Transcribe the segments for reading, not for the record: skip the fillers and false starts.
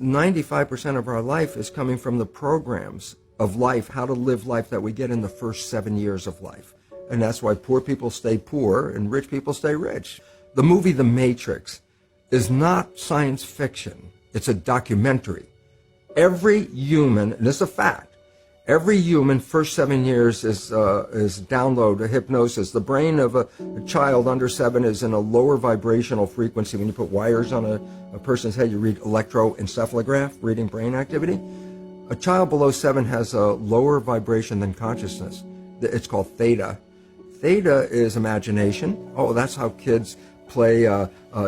95% of our life is coming from the programs of life, how to live life that we get in the first 7 years of life. And that's why poor people stay poor and rich people stay rich. The movie The Matrix is not science fiction. It's a documentary. Every human, and this is a fact, every human first 7 years is download hypnosis. The brain of a child under 7 is in a lower vibrational frequency. When you put wires on a person's head, you read electroencephalograph, reading brain activity. A child below 7 has a lower vibration than consciousness. It's called theta. Theta is imagination. Oh, that's how kids play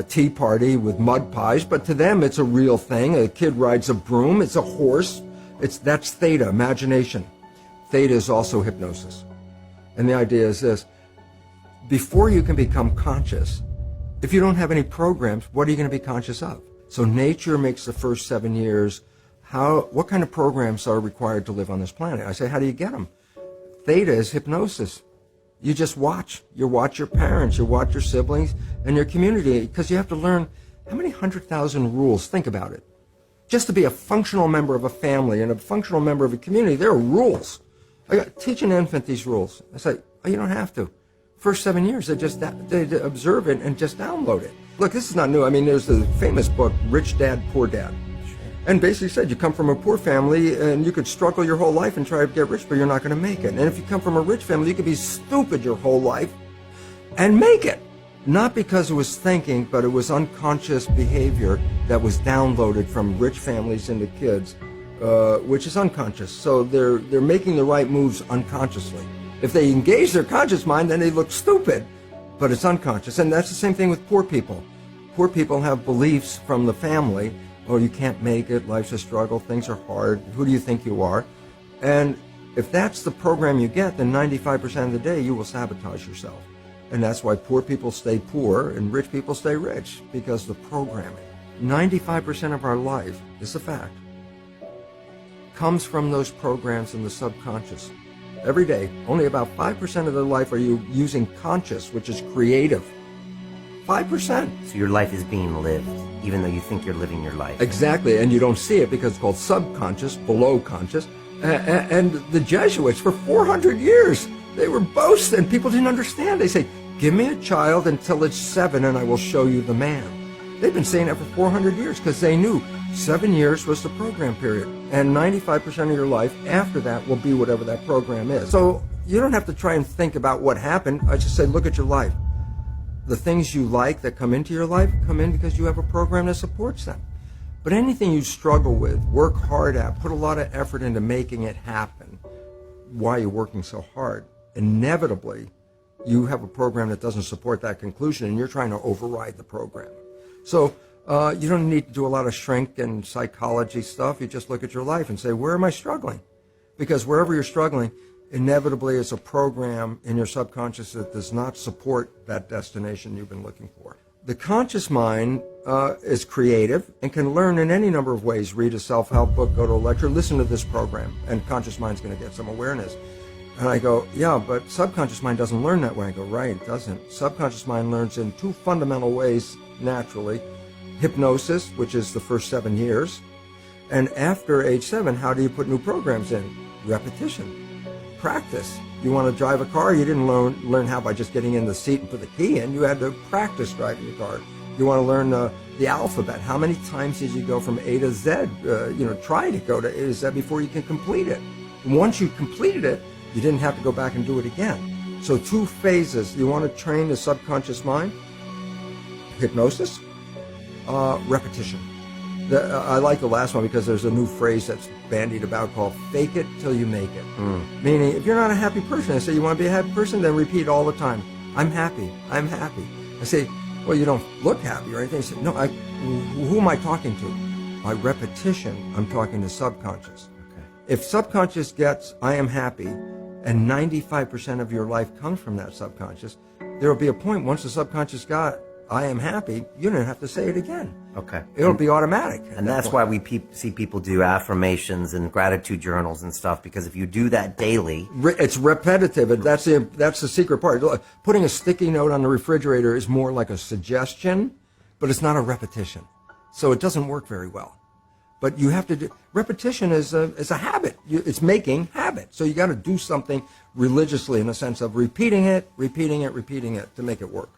tea party with mud pies, but to them it's a real thing. A kid rides a broom, it's a horse. That's theta, imagination. Theta is also hypnosis. And the idea is this: before you can become conscious, if you don't have any programs, what are you going to be conscious of? So nature makes the first 7 years. What kind of programs are required to live on this planet? I say, how do you get them? Theta is hypnosis. You just watch. You watch your parents, you watch your siblings, and your community, because you have to learn how many 100,000 rules. Think about it. Just to be a functional member of a family and a functional member of a community, there are rules. Teach an infant these rules. I say, oh, you don't have to. First 7 years, they observe it and just download it. Look, this is not new. I mean, there's the famous book, Rich Dad, Poor Dad. And basically said you come from a poor family and you could struggle your whole life and try to get rich, but you're not going to make it. And if you come from a rich family, you could be stupid your whole life and make it. Not because it was thinking, but it was unconscious behavior that was downloaded from rich families into kids, which is unconscious. So they're making the right moves unconsciously. If they engage their conscious mind, then they look stupid, but it's unconscious. And that's the same thing with poor people. Poor people have beliefs from the family. Oh, you can't make it, life's a struggle, things are hard, who do you think you are? And if that's the program you get, then 95% of the day you will sabotage yourself. And that's why poor people stay poor and rich people stay rich, because the programming. 95% of our life, this is a fact, comes from those programs in the subconscious. Every day, only about 5% of their life are you using conscious, which is creative. 5%. So your life is being lived, even though you think you're living your life. Exactly, and you don't see it because it's called subconscious, below conscious. And the Jesuits, for 400 years, they were boasting. People didn't understand. They say, give me a child until it's 7 and I will show you the man. They've been saying that for 400 years because they knew 7 years was the program period. And 95% of your life after that will be whatever that program is. So you don't have to try and think about what happened. I just say, look at your life. The things you like that come into your life come in because you have a program that supports them. But anything you struggle with, work hard at, put a lot of effort into making it happen, why you're working so hard, inevitably you have a program that doesn't support that conclusion and you're trying to override the program. So you don't need to do a lot of shrink and psychology stuff. You just look at your life and say, where am I struggling? Because wherever you're struggling, inevitably it's a program in your subconscious that does not support that destination you've been looking for. The conscious mind is creative and can learn in any number of ways. Read a self-help book, go to a lecture, listen to this program, and conscious mind's going to get some awareness. And I go, yeah, but subconscious mind doesn't learn that way. I go, right, it doesn't. Subconscious mind learns in two fundamental ways naturally. Hypnosis, which is the first 7 years. And after age 7, how do you put new programs in? Repetition. Practice. You want to drive a car, you didn't learn how by just getting in the seat and put the key in. You had to practice driving the car. You want to learn the alphabet. How many times did you go from A to Z? Try to go to A to Z before you can complete it. And once you completed it, you didn't have to go back and do it again. So 2 phases. You want to train the subconscious mind. Hypnosis. Repetition. I like the last one because there's a new phrase that's bandied about called fake it till you make it. Meaning, if you're not a happy person, I say, you want to be a happy person? Then repeat all the time, I'm happy, I'm happy. I say, well, you don't look happy or anything. I say, no, who am I talking to? By repetition, I'm talking to subconscious. Okay. If subconscious gets, I am happy, and 95% of your life comes from that subconscious, there will be a point once the subconscious got, I am happy, you don't have to say it again. Okay. It'll be automatic. And that's why we see people do affirmations and gratitude journals and stuff, because if you do that daily... It's repetitive, and that's the secret part. Putting a sticky note on the refrigerator is more like a suggestion, but it's not a repetition. So it doesn't work very well. But you have to do, repetition is a habit. It's making habit. So you got to do something religiously in the sense of repeating it to make it work.